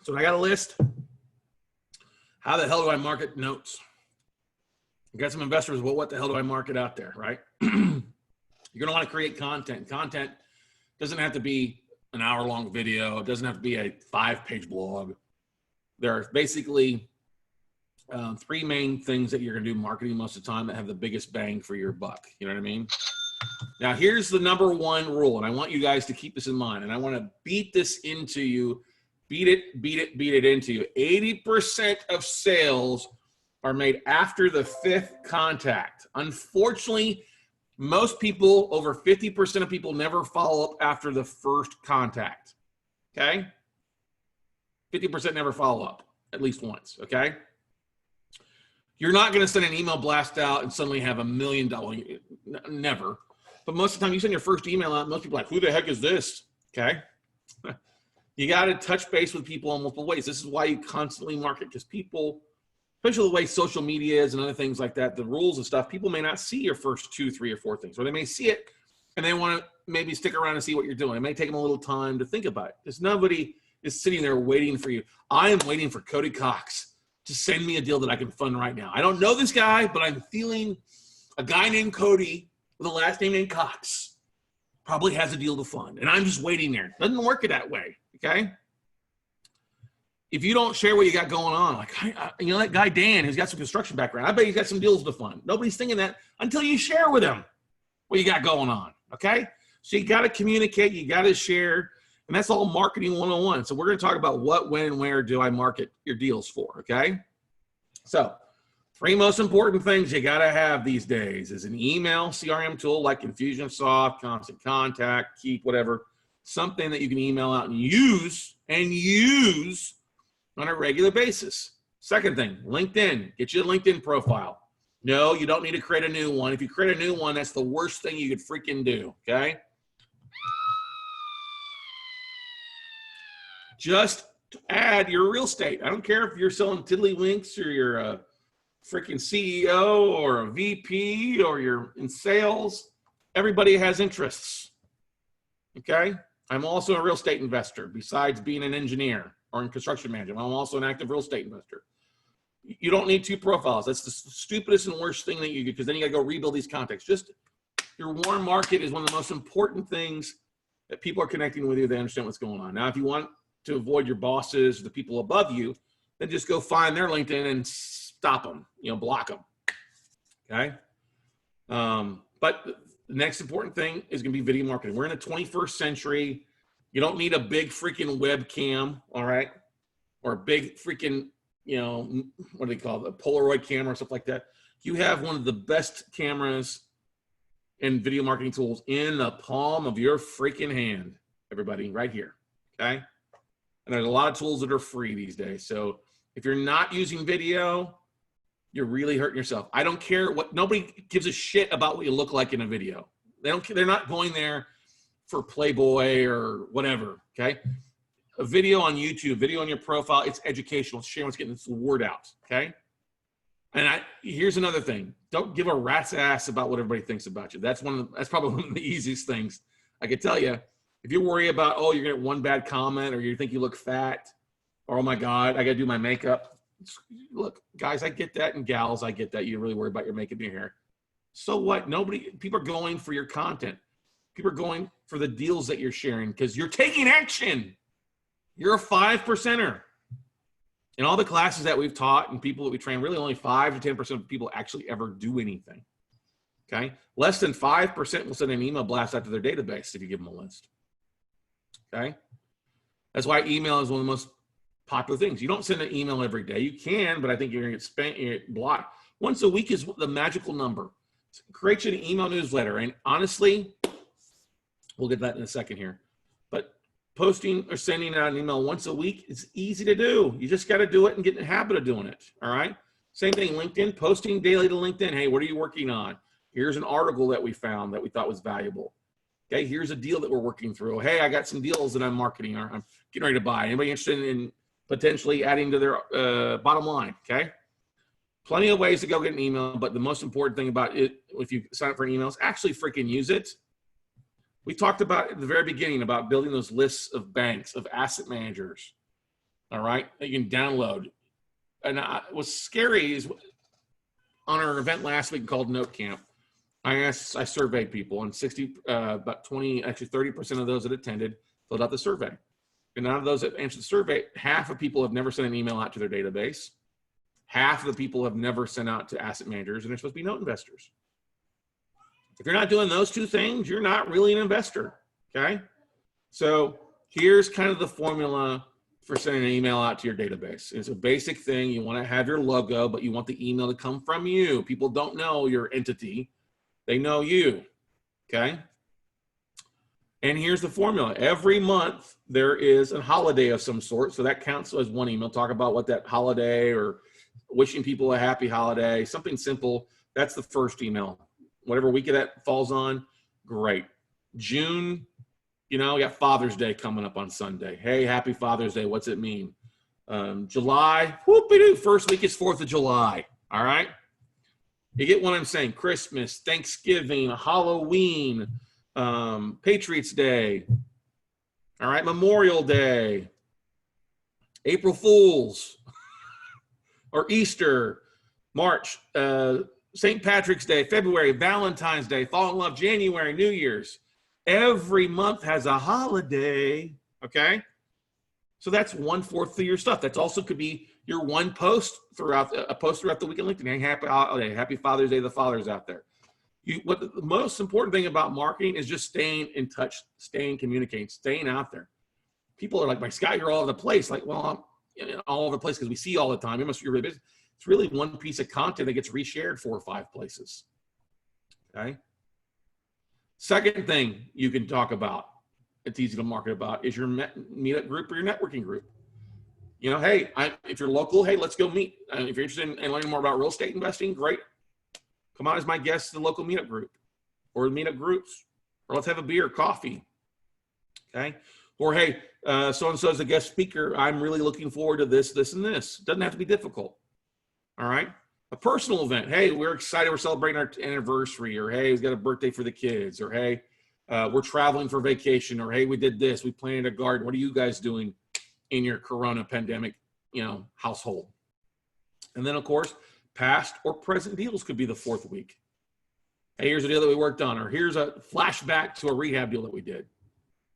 So I got a list. How the hell do I market notes? I got some investors. Well, what the hell do I market out there, right? You're going to want to create content. Content doesn't have to be an hour-long video. It doesn't have to be a 5-page blog. There are basically 3 main things that you're going to do marketing most of the time that have the biggest bang for your buck. You know what I mean? Now, here's the #1 rule, and I want you guys to keep this in mind, and I want to beat this into you. Beat it into you. 80% of sales are made after the 5th contact. Unfortunately, most people, over 50% of people, never follow up after the 1st contact. Okay? 50% never follow up, at least once. Okay? You're not going to send an email blast out and suddenly have $1 million. Never. But most of the time, you send your first email out, most people are like, who the heck is this? Okay? You got to touch base with people in multiple ways. This is why you constantly market, because people, especially the way social media is and other things like that, the rules and stuff, people may not see your first 2, 3, or 4 things, or they may see it and they want to maybe stick around and see what you're doing. It may take them a little time to think about it, because nobody is sitting there waiting for you. I am waiting for Cody Cox to send me a deal that I can fund right now. I don't know this guy, but I'm feeling a guy named Cody with a last name named Cox probably has a deal to fund, and I'm just waiting there. Doesn't work that way. Okay. If you don't share what you got going on, like, you know, that guy Dan who's got some construction background, I bet he's got some deals to fund. Nobody's thinking that until you share with him what you got going on. Okay. So you got to communicate, you got to share, and that's all marketing 101. So we're going to talk about what, when, and where do I market your deals for. Okay. So 3 most important things you got to have these days is an email CRM tool like Infusionsoft, Constant Contact, Keep, whatever. Something that you can email out and use on a regular basis. Second thing, LinkedIn. Get you a LinkedIn profile. No, you don't need to create a new one. If you create a new one, that's the worst thing you could freaking do, okay? Just add your real estate. I don't care if you're selling tiddlywinks or you're a freaking CEO or a VP or you're in sales. Everybody has interests, okay? I'm also a real estate investor. Besides being an engineer or in construction management, I'm also an active real estate investor. You don't need 2 profiles. That's the stupidest and worst thing that you do, because then you got to go rebuild these contacts. Just your warm market is one of the most important things that people are connecting with you. They understand what's going on. Now, if you want to avoid your bosses, the people above you, then just go find their LinkedIn and stop them, you know, block them. Okay. But the next important thing is going to be video marketing. We're in the 21st century. You don't need a big freaking webcam, all right? Or a big freaking, you know, what do they call it? A Polaroid camera or stuff like that. You have one of the best cameras and video marketing tools in the palm of your freaking hand, everybody, right here, okay? And there's a lot of tools that are free these days. So if you're not using video, you're really hurting yourself. I don't care what, nobody gives a shit about what you look like in a video. They're not going there for Playboy or whatever, okay? A video on YouTube, video on your profile, it's educational. It's sharing what's getting the word out, okay? And here's another thing. Don't give a rat's ass about what everybody thinks about you. That's probably one of the easiest things I could tell you. If you worry about, oh, you're gonna get one bad comment, or you think you look fat, or oh my God, I gotta do my makeup. Look, guys, I get that, and gals, I get that. You really worry about your makeup and your hair. So what? People are going for your content. People are going for the deals that you're sharing because you're taking action. You're a 5%er. In all the classes that we've taught and people that we train, really only 5 to 10% of people actually ever do anything. Okay? Less than 5% will send an email blast out to their database if you give them a list. Okay? That's why email is one of the most popular things. You don't send an email every day. You can, but I think you're going to get spent, you're going to get blocked. Once a week is the magical number. Create you an email newsletter. And honestly, we'll get that in a second here. But posting or sending out an email once a week is easy to do. You just got to do it and get in the habit of doing it. All right. Same thing, LinkedIn, posting daily to LinkedIn. Hey, what are you working on? Here's an article that we found that we thought was valuable. Okay. Here's a deal that we're working through. Hey, I got some deals that I'm marketing or I'm getting ready to buy. Anybody interested in potentially adding to their bottom line? Okay. Plenty of ways to go get an email, but the most important thing about it, if you sign up for an email, is actually freaking use it. We talked about at the very beginning about building those lists of banks, of asset managers. all right, that you can download. And what's scary is on our event last week called Note Camp, I surveyed people, and about 20, actually 30% of those that attended filled out the survey. And out of those that answered the survey, half of people have never sent an email out to their database. Half of the people have never sent out to asset managers, and they're supposed to be note investors. If you're not doing those two things, you're not really an investor, okay? So here's kind of the formula for sending an email out to your database. It's a basic thing. You want to have your logo, but you want the email to come from you. People don't know your entity. They know you, okay? And here's the formula. Every month, there is a holiday of some sort, so that counts as one email. Talk about what that holiday or wishing people a happy holiday, something simple. That's the first email. Whatever week of that falls on, great. June, you know, we got Father's Day coming up on Sunday. Hey, happy Father's Day. What's it mean? July, whoop-de-doo, first week is 4th of July, all right? You get what I'm saying. Christmas, Thanksgiving, Halloween, Patriots Day, all right, Memorial Day, April Fools, or Easter, March, St. Patrick's Day, February, Valentine's Day, Fall in Love, January, New Year's. Every month has a holiday, okay? So that's 1/4 of your stuff. That's also could be your one post throughout the week on LinkedIn. Hey, happy holiday, happy Father's Day to the fathers out there. What the most important thing about marketing is just staying in touch, staying communicating, staying out there. People are like, my Scott, you're all over the place. Like, well, I'm all over the place because we see all the time. It must be really busy. It's really one piece of content that gets reshared 4 or 5 places. Okay. Second thing you can talk about, it's easy to market about, is your meetup group or your networking group. You know, hey, if you're local, hey, let's go meet. If you're interested in learning more about real estate investing, great. Come on as my guest to the local meetup group or meetup groups, or let's have a beer, coffee. Okay. Or, hey, so-and-so is a guest speaker. I'm really looking forward to this, this, and this. Doesn't have to be difficult. All right. A personal event. Hey, we're excited. We're celebrating our anniversary, or hey, we've got a birthday for the kids, or hey, we're traveling for vacation, or hey, we did this. We planted a garden. What are you guys doing in your Corona pandemic, household? And then, of course, past or present deals could be the 4th week. Hey, here's a deal that we worked on, or here's a flashback to a rehab deal that we did.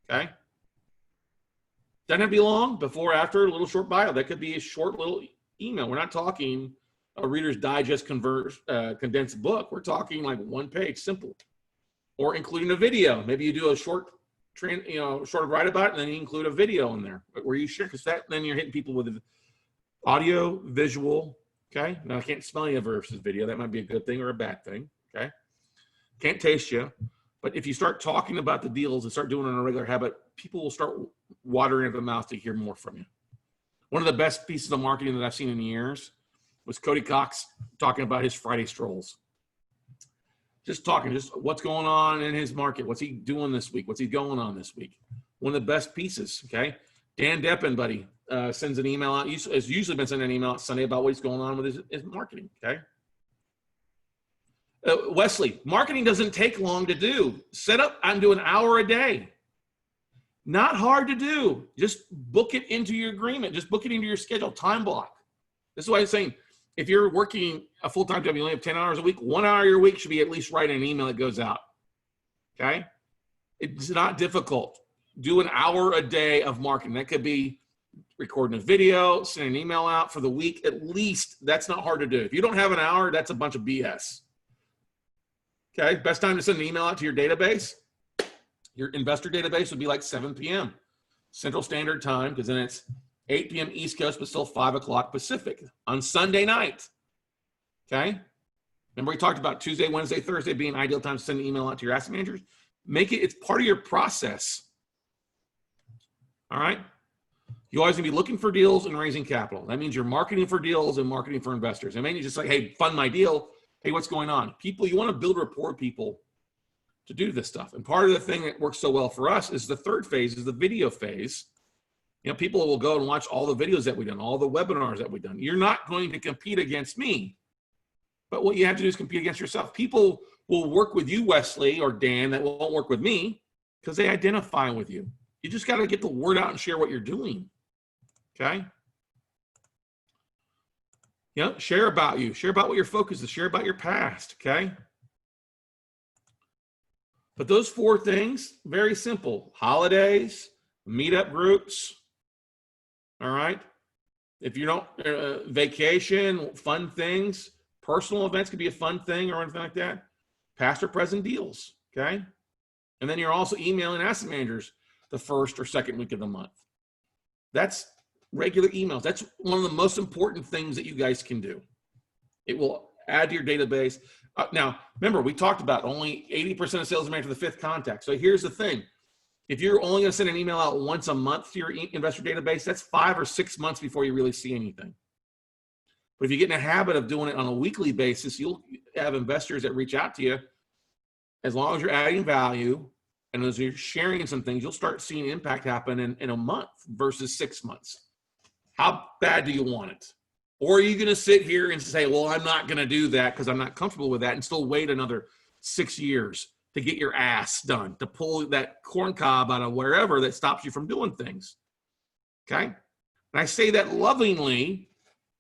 Okay. Doesn't have to be long, before, after, a little short bio. That could be a short little email. We're not talking a Reader's Digest condensed book. We're talking like 1 page, simple. Or including a video. Maybe you do a short write about it, and then you include a video in there where you share, because then you're hitting people with audio, visual. Okay. Now I can't smell you versus video. That might be a good thing or a bad thing. Okay. Can't taste you. But if you start talking about the deals and start doing it on a regular habit, people will start watering at the mouth to hear more from you. One of the best pieces of marketing that I've seen in years was Cody Cox talking about his Friday strolls. Just what's going on in his market. What's he doing this week? What's he going on this week? One of the best pieces, okay? Dan Deppen, buddy, sends an email out. Has usually been sending an email out Sunday about what's going on with his marketing, okay? Wesley, marketing doesn't take long to do. Set up and do an hour a day. Not hard to do. Just book it into your agreement. Just book it into your schedule, time block. This is why I'm saying, if you're working a full-time job, you only have 10 hours a week, 1 hour a your week should be at least writing an email that goes out, okay? It's not difficult. Do an hour a day of marketing. That could be recording a video, sending an email out for the week. At least that's not hard to do. If you don't have an hour, that's a bunch of BS. Okay, best time to send an email out to your database, your investor database, would be like 7 p.m. Central Standard Time, because then it's 8 p.m. East Coast, but still 5 o'clock Pacific on Sunday night. Okay, remember we talked about Tuesday, Wednesday, Thursday being ideal times to send an email out to your asset managers? It's part of your process. All right, you always gonna be looking for deals and raising capital. That means you're marketing for deals and marketing for investors. It may be just like, hey, fund my deal. Hey, what's going on? People, you want to build rapport with people to do this stuff. And part of the thing that works so well for us is the third phase, is the video phase. People will go and watch all the videos that we've done, all the webinars that we've done. You're not going to compete against me, but what you have to do is compete against yourself. People will work with you, Wesley or Dan, that won't work with me because they identify with you. You just got to get the word out and share what you're doing. Okay. You know, share about you, share about what your focus is, share about your past, okay? But those 4 things, very simple. Holidays, meetup groups, all right? If you don't, vacation, fun things, personal events could be a fun thing or anything like that. Past or present deals, okay? And then you're also emailing asset managers the first or second week of the month. That's regular emails. That's one of the most important things that you guys can do. It will add to your database. Now, remember, we talked about only 80% of sales managers for the 5th contact. So here's the thing. If you're only going to send an email out once a month to your investor database, that's 5 or 6 months before you really see anything. But if you get in a habit of doing it on a weekly basis, you'll have investors that reach out to you. As long as you're adding value and as you're sharing some things, you'll start seeing impact happen in a month versus 6 months. How bad do you want it? Or are you going to sit here and say, well, I'm not going to do that because I'm not comfortable with that, and still wait another 6 years to get your ass done, to pull that corn cob out of wherever that stops you from doing things? Okay? And I say that lovingly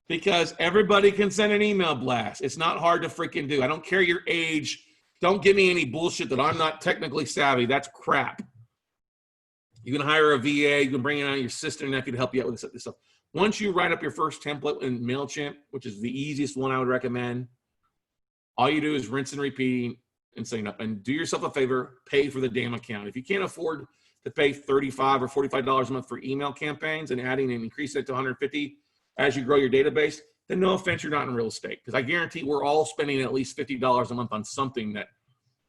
because everybody can send an email blast. It's not hard to freaking do. I don't care your age. Don't give me any bullshit that I'm not technically savvy. That's crap. You can hire a VA. You can bring in your sister and nephew to help you out with this stuff. Once you write up your first template in MailChimp, which is the easiest one I would recommend, all you do is rinse and repeat and sign up. And do yourself a favor, pay for the damn account. If you can't afford to pay $35 or $45 a month for email campaigns and adding and increasing it to $150 as you grow your database, then no offense, you're not in real estate. Because I guarantee we're all spending at least $50 a month on something that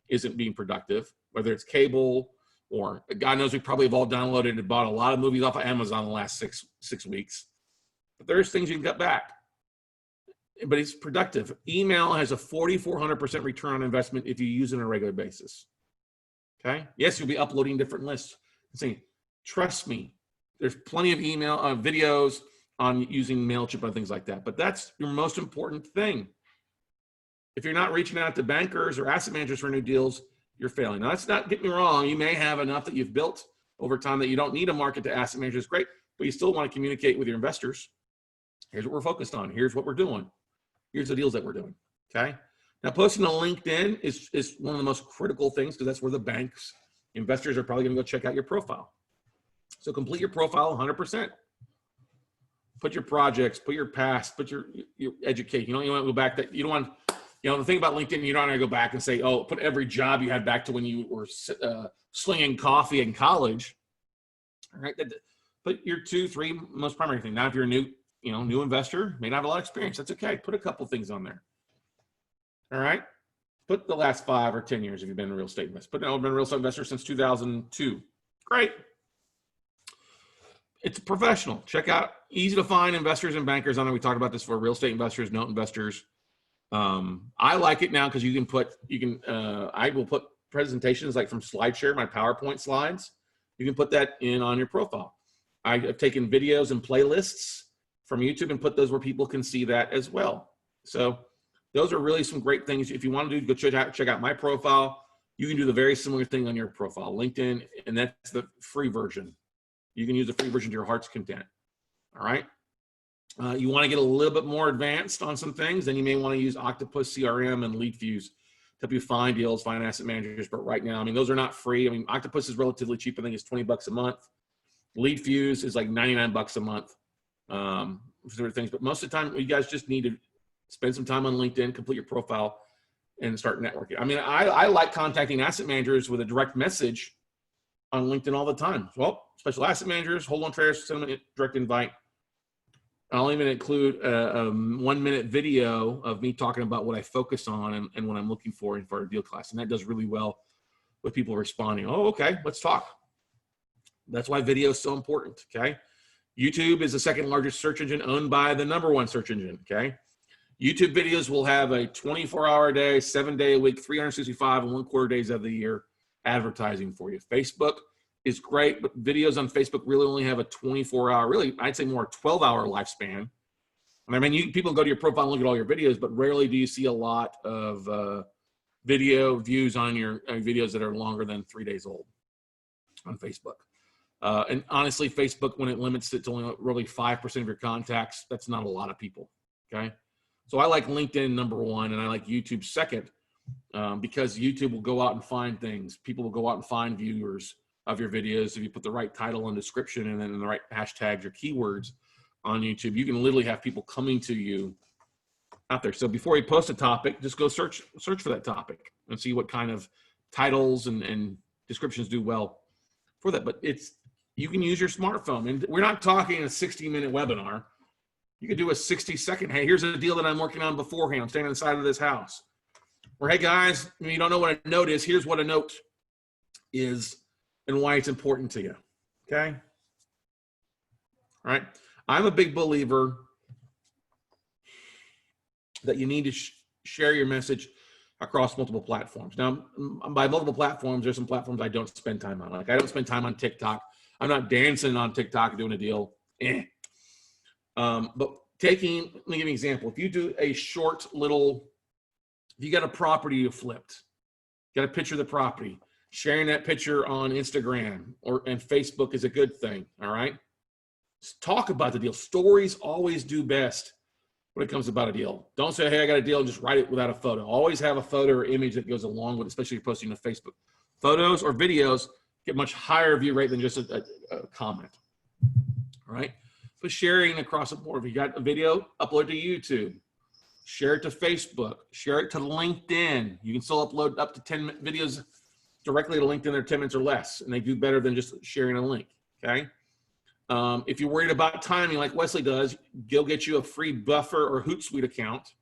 isn't being productive, whether it's cable or God knows we probably have all downloaded and bought a lot of movies off of Amazon in the last six weeks. But there's things you can cut back. But it's productive. Email has a 4,400% return on investment if you use it on a regular basis. Okay? Yes, you'll be uploading different lists. I'm saying, trust me, there's plenty of email videos on using MailChimp and things like that. But that's your most important thing. If you're not reaching out to bankers or asset managers for new deals, you're failing. Now, that's not, get me wrong, you may have enough that you've built over time that you don't need a market to asset managers. Great, but you still want to communicate with your investors. Here's what we're focused on. Here's what we're doing. Here's the deals that we're doing, okay? Now, posting on LinkedIn is one of the most critical things because that's where the banks, investors are probably going to go check out your profile. So complete your profile 100%. Put your projects, put your past, put your education. You don't want to go back. That you don't want. You know, the thing about LinkedIn, you don't want to go back and say, oh, put every job you had back to when you were slinging coffee in college. All right, put your 2, 3 most primary thing. Now, if you're a new investor, may not have a lot of experience. That's okay. Put a couple things on there. All right. Put the last 5 or 10 years if you've been a real estate investor. I've been a real estate investor since 2002. Great. It's professional. Check out easy to find investors and bankers. I know we talked about this for real estate investors, note investors. I like it now because I will put presentations like from SlideShare, my PowerPoint slides. You can put that in on your profile. I have taken videos and playlists from YouTube and put those where people can see that as well. So those are really some great things. If you want to do, go check out my profile. You can do the very similar thing on your profile, LinkedIn, and that's the free version. You can use the free version to your heart's content. All right. You want to get a little bit more advanced on some things, then you may want to use Octopus CRM and LeadFuse to help you find deals, find asset managers. But right now, I mean, those are not free. I mean, Octopus is relatively cheap. I think it's $20 a month. LeadFuse is like $99 a month for certain things. But most of the time, you guys just need to spend some time on LinkedIn, complete your profile, and start networking. I mean, I like contacting asset managers with a direct message on LinkedIn all the time. Well, special asset managers, hold on traders, send them a direct invite. I'll even include a 1-minute video of me talking about what I focus on and what I'm looking for in a deal class. And that does really well with people responding. Oh, okay, let's talk. That's why video is so important, okay? YouTube is the 2nd largest search engine owned by the #1 search engine, okay? YouTube videos will have a 24-hour a day, 7-day a week, 365 and 1/4 days of the year advertising for you. Facebook is great, but videos on Facebook really only have a 24-hour, really, I'd say more 12-hour lifespan. And I mean, people go to your profile and look at all your videos, but rarely do you see a lot of video views on your videos that are longer than 3 days old on Facebook. And honestly, Facebook, when it limits it to only really 5% of your contacts, that's not a lot of people, okay? So I like LinkedIn number one, and I like YouTube second, because YouTube will go out and find things. People will go out and find viewers of your videos if you put the right title and description and then the right hashtags or keywords on YouTube. You can literally have people coming to you out there. So before you post a topic, just go search for that topic and see what kind of titles and descriptions do well for that. But you can use your smartphone, and we're not talking a 60-minute webinar. You could do a 60-second, hey, here's a deal that I'm working on beforehand. I'm standing on the side of this house. Or, hey guys, you don't know what a note is. Here's what a note is and why it's important to you. Okay? All right. I'm a big believer that you need to share your message across multiple platforms. Now, by multiple platforms, there's some platforms I don't spend time on. Like, I don't spend time on TikTok. I'm not dancing on TikTok doing a deal. But let me give you an example. If you do a short little, if you got a property you flipped, got a picture of the property, sharing that picture on Instagram and Facebook is a good thing. All right. Just talk about the deal. Stories always do best when it comes about a deal. Don't say, hey, I got a deal, and just write it without a photo. Always have a photo or image that goes along with it, especially if you're posting to Facebook. Photos or videos get much higher view rate than just a comment. All right. But sharing across the board. If you got a video, upload to YouTube, share it to Facebook, share it to LinkedIn. You can still upload up to 10 videos directly to LinkedIn. They're 10 minutes or less, and they do better than just sharing a link. Okay. If you're worried about timing, like Wesley does, go get you a free Buffer or Hootsuite account.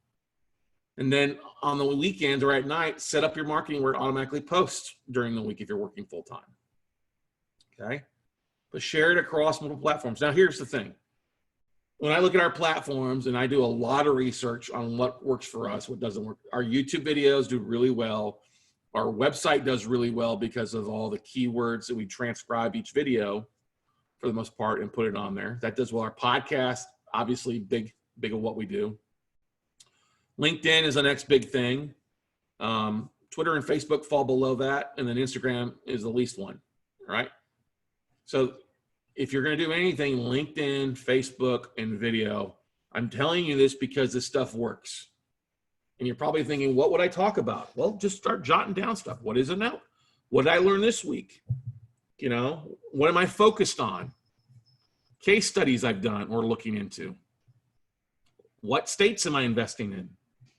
And then on the weekends or at night, set up your marketing where it automatically posts during the week if you're working full time. Okay. But share it across multiple platforms. Now, here's the thing. When I look at our platforms, and I do a lot of research on what works for us, what doesn't work. Our YouTube videos do really well. Our website does really well because of all the keywords that we transcribe each video for the most part and put it on there. That does well. Our podcast, obviously big of what we do. LinkedIn is the next big thing. Twitter and Facebook fall below that, and then Instagram is the least one. All right. So if you're going to do anything, LinkedIn, Facebook, and video, I'm telling you this because this stuff works. And you're probably thinking, what would I talk about? Well, just start jotting down stuff. What is a note? What did I learn this week? What am I focused on? Case studies I've done or looking into. What states am I investing in?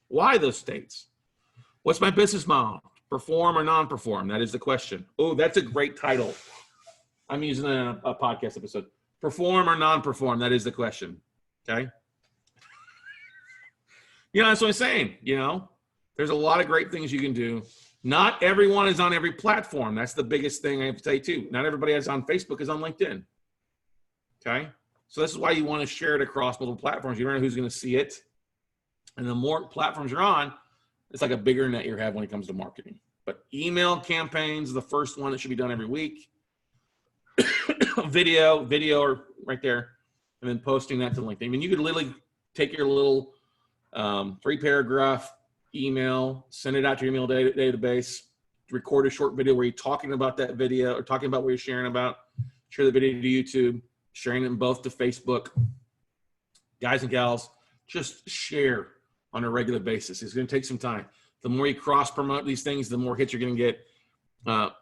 Why those states? What's my business model? Perform or non-perform? That is the question. Oh, that's a great title. I'm using a podcast episode. Perform or non-perform? That is the question. Okay. That's what I'm saying. There's a lot of great things you can do. Not everyone is on every platform. That's the biggest thing I have to say too. Not everybody that's on Facebook is on LinkedIn. Okay. So this is why you want to share it across multiple platforms. You don't know who's going to see it. And the more platforms you're on, it's like a bigger net you have when it comes to marketing. But email campaigns is the first one that should be done every week. video right there, and then posting that to LinkedIn. I mean, you could literally take your little 3-paragraph email, send it out to your email database, record a short video where you're talking about that video or talking about what you're sharing about, share the video to YouTube, sharing them both to Facebook. Guys and gals, just share on a regular basis. It's going to take some time. The more you cross promote these things, the more hits you're going to get.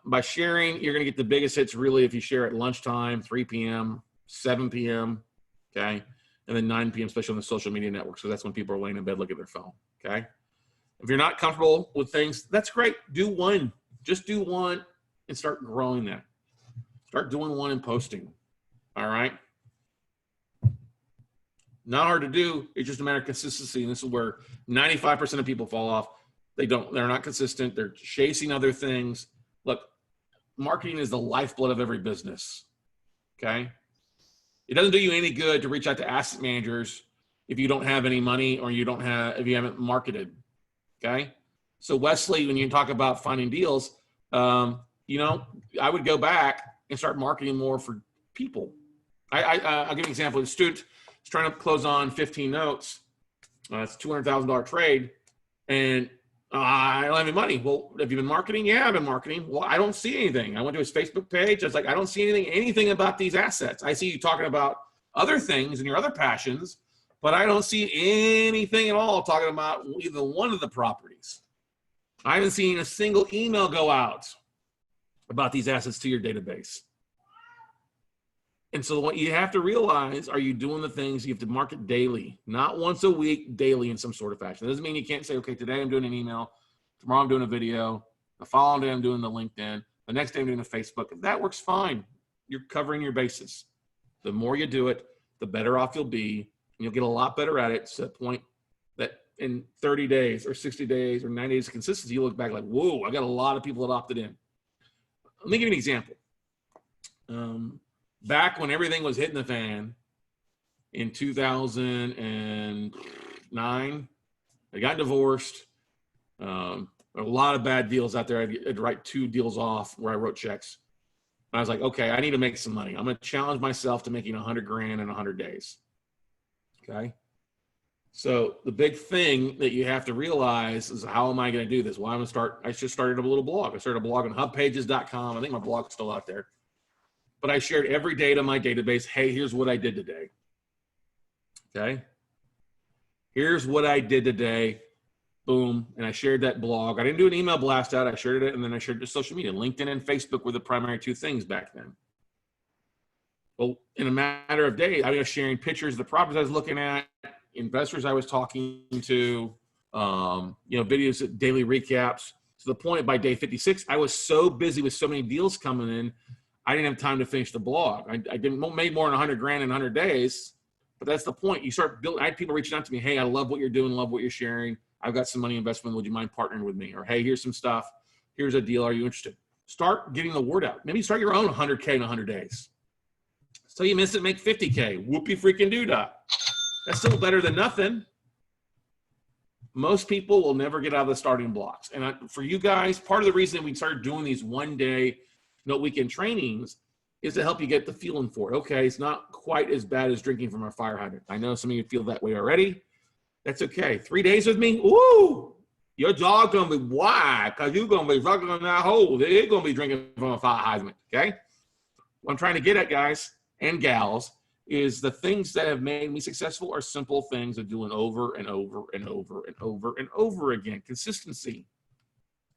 By sharing, you're going to get the biggest hits really if you share at lunchtime, 3 p.m., 7 p.m., okay, and then 9 p.m., especially on the social media networks, because that's when people are laying in bed looking at their phone, okay? If you're not comfortable with things, that's great. Do one. Just do one and start growing that. Start doing one and posting, all right? Not hard to do. It's just a matter of consistency, and this is where 95% of people fall off. They're not consistent. They're chasing other things. Look, marketing is the lifeblood of every business, okay? It doesn't do you any good to reach out to asset managers if you don't have any money or if you haven't marketed, okay? So Wesley, when you talk about finding deals, I would go back and start marketing more for people. I'll give you an example. A student is trying to close on 15 notes. It's a $200,000 trade, and I don't have any money. Well, have you been marketing? Yeah, I've been marketing. Well, I don't see anything. I went to his Facebook page. I was like, I don't see anything about these assets. I see you talking about other things and your other passions, but I don't see anything at all talking about either one of the properties. I haven't seen a single email go out about these assets to your database. And so what you have to realize, are you doing the things you have to market daily, not once a week, daily in some sort of fashion? It doesn't mean you can't say, okay, today I'm doing an email, tomorrow I'm doing a video, the following day I'm doing the LinkedIn, the next day I'm doing a Facebook. That works fine. You're covering your bases. The more you do it, the better off you'll be. And you'll get a lot better at it to the point that in 30 days or 60 days or 90 days of consistency, you look back like, whoa, I got a lot of people that opted in. Let me give you an example. Back when everything was hitting the fan in 2009, I got divorced. A lot of bad deals out there. I'd write 2 deals off where I wrote checks. I was like, okay, I need to make some money. I'm going to challenge myself to making 100 grand in 100 days. Okay. So the big thing that you have to realize is, how am I going to do this? Well, I'm going to start. I just started a little blog. I started a blog on hubpages.com. I think my blog's still out there. But I shared every day to my database. Hey, here's what I did today. Okay. Here's what I did today. Boom. And I shared that blog. I didn't do an email blast out. I shared it, and then I shared it to social media. LinkedIn and Facebook were the primary 2 things back then. Well, in a matter of days, I was sharing pictures of the properties I was looking at, investors I was talking to, videos, daily recaps, to the point by day 56, I was so busy with so many deals coming in, I didn't have time to finish the blog. I made more than 100 grand in 100 days, but that's the point. You start building. I had people reaching out to me, hey, I love what you're doing, love what you're sharing. I've got some money investment. Would you mind partnering with me? Or, hey, here's some stuff. Here's a deal. Are you interested? Start getting the word out. Maybe start your own 100K in 100 days. So you miss it, make 50K. Whoopie freaking doo-dah. That's still better than nothing. Most people will never get out of the starting blocks. And for you guys, part of the reason we started doing these one-day, weekend trainings is to help you get the feeling for it. Okay, it's not quite as bad as drinking from a fire hydrant. I know some of you feel that way already. That's okay. 3 days with me, ooh, your dog gonna be wide because you're gonna be sucking on that hole. They're gonna be drinking from a fire hydrant. Okay. What I'm trying to get at, guys and gals, is the things that have made me successful are simple things of doing over and over and over and over and over again. Consistency.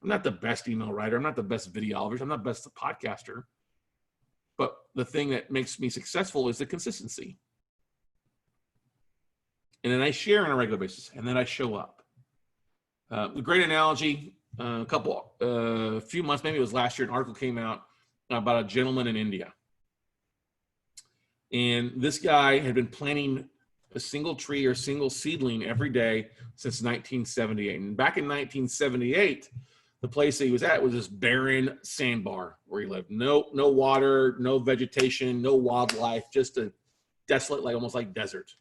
I'm not the best email writer. I'm not the best videographer. I'm not the best podcaster. But the thing that makes me successful is the consistency. And then I share on a regular basis, and then I show up. A great analogy, a few months, maybe it was last year, an article came out about a gentleman in India. And this guy had been planting a single tree or a single seedling every day since 1978. And back in 1978, the place that he was at was this barren sandbar where he lived. No water, no vegetation, no wildlife, just a desolate, almost like desert.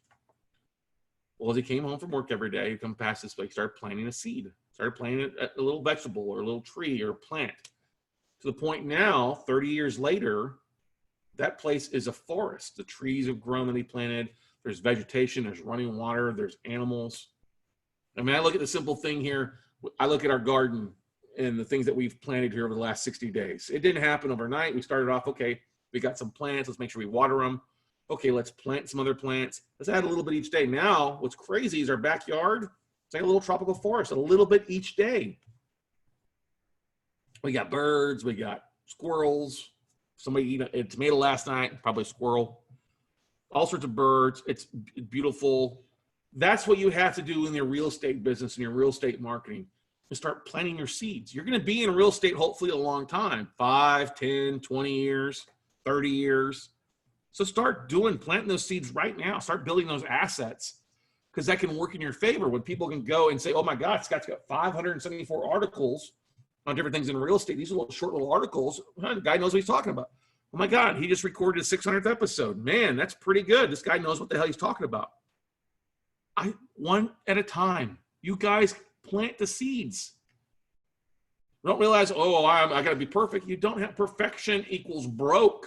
Well, as he came home from work every day, he'd come past this place, he started planting a seed, started planting a little vegetable or a little tree or a plant. To the point now, 30 years later, that place is a forest. The trees have grown that he planted. There's vegetation, there's running water, there's animals. I mean, I look at the simple thing here. I look at our garden and the things that we've planted here over the last 60 days. It didn't happen overnight. We started off, okay, we got some plants. Let's make sure we water them. Okay, let's plant some other plants. Let's add a little bit each day. Now, what's crazy is our backyard, it's like a little tropical forest, a little bit each day. We got birds, we got squirrels. Somebody eat a tomato last night, probably a squirrel. All sorts of birds. It's beautiful. That's what you have to do in your real estate business and your real estate marketing, is start planting your seeds. You're going to be in real estate hopefully a long time, 5, 10, 20 years, 30 years. So start planting those seeds right now. Start building those assets, because that can work in your favor when people can go and say, oh my God, Scott's got 574 articles on different things in real estate. These are short little articles. The guy knows what he's talking about. Oh my God, he just recorded his 600th episode. Man, that's pretty good. This guy knows what the hell he's talking about. One at a time. You guys plant the seeds. Don't realize, I got to be perfect. You don't have perfection equals broke.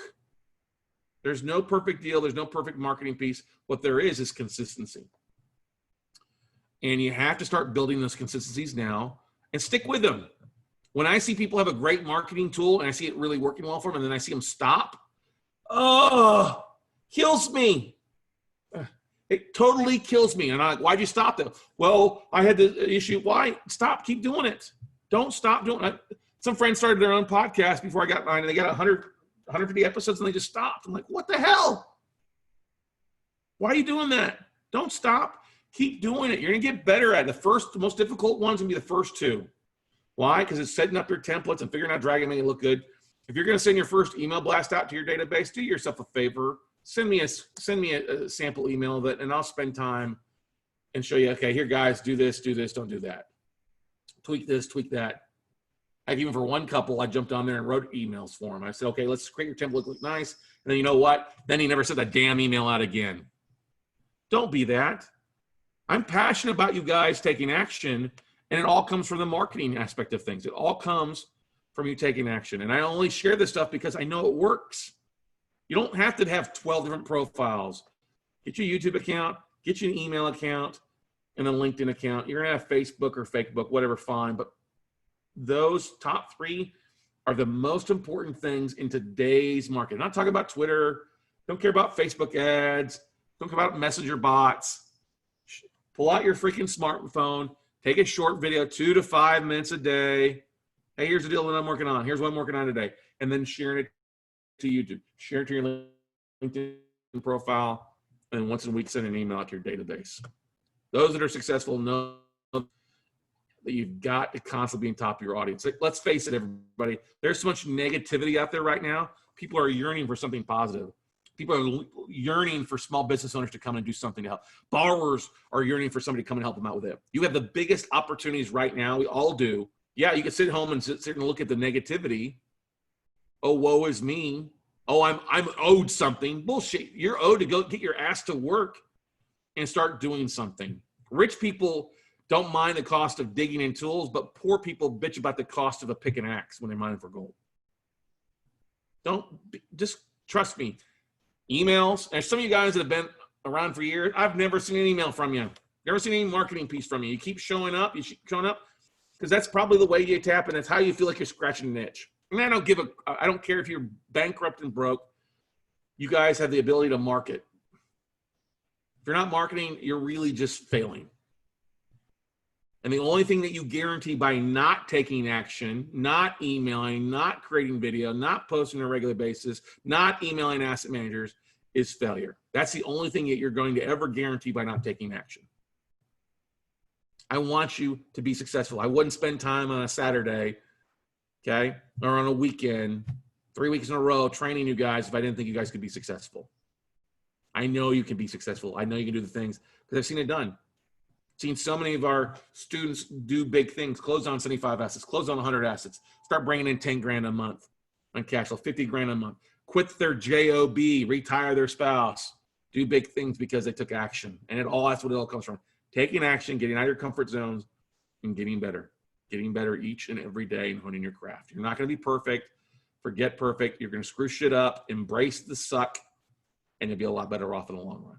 There's no perfect deal. There's no perfect marketing piece. What there is consistency. And you have to start building those consistencies now and stick with them. When I see people have a great marketing tool and I see it really working well for them, and then I see them stop, kills me. It totally kills me. And I'm like, why'd you stop though? Well, I had the issue. Why? Stop. Keep doing it. Don't stop doing it. Some friends started their own podcast before I got mine, and they got 150 episodes, and they just stopped. I'm like, what the hell? Why are you doing that? Don't stop. Keep doing it. You're going to get better at it. The most difficult one's going to be the first two. Why? Because it's setting up your templates and figuring out dragging, making it look good. If you're going to send your first email blast out to your database, do yourself a favor. Send me a sample email of it, and I'll spend time and show you, okay, here, guys, do this, don't do that. Tweak this, tweak that. Like even for one couple, I jumped on there and wrote emails for them. I said, okay, let's create your template look nice. And then you know what? Then he never sent that damn email out again. Don't be that. I'm passionate about you guys taking action, and it all comes from the marketing aspect of things. It all comes from you taking action. And I only share this stuff because I know it works. You don't have to have 12 different profiles. Get your YouTube account, get you an email account, and a LinkedIn account. You're going to have Facebook or Fakebook, whatever, fine. But those top three are the most important things in today's market. I'm not talking about Twitter. Don't care about Facebook ads. Don't care about messenger bots. Pull out your freaking smartphone. Take a short video, 2 to 5 minutes a day. Hey, here's the deal that I'm working on. Here's what I'm working on today. And then sharing it to YouTube. Share it to your LinkedIn profile. And once a week, send an email out to your database. Those that are successful know that you've got to constantly be on top of your audience. Let's face it, everybody. There's so much negativity out there right now. People are yearning for something positive. People are yearning for small business owners to come and do something to help. Borrowers are yearning for somebody to come and help them out with it. You have the biggest opportunities right now. We all do. Yeah, you can sit home and sit and look at the negativity. Oh, woe is me. Oh, I'm owed something. Bullshit. You're owed to go get your ass to work and start doing something. Rich people don't mind the cost of digging in tools, but poor people bitch about the cost of a pick and axe when they're mining for gold. Just trust me. Emails, and some of you guys that have been around for years, I've never seen an email from you. Never seen any marketing piece from you. You keep showing up, because that's probably the way you tap, and that's how you feel like you're scratching an itch. And I don't care if you're bankrupt and broke. You guys have the ability to market. If you're not marketing, you're really just failing. And the only thing that you guarantee by not taking action, not emailing, not creating video, not posting on a regular basis, not emailing asset managers is failure. That's the only thing that you're going to ever guarantee by not taking action. I want you to be successful. I wouldn't spend time on a Saturday, okay, or on a weekend, 3 weeks in a row training you guys if I didn't think you guys could be successful. I know you can be successful. I know you can do the things because I've seen it done. Seen so many of our students do big things, close on 75 assets, close on 100 assets, start bringing in 10 grand a month on cash flow, 50 grand a month, quit their job, retire their spouse, do big things because they took action. And that's what it all comes from. Taking action, getting out of your comfort zones, and getting better each and every day and honing your craft. You're not going to be perfect. Forget perfect. You're going to screw shit up, embrace the suck, and you'll be a lot better off in the long run.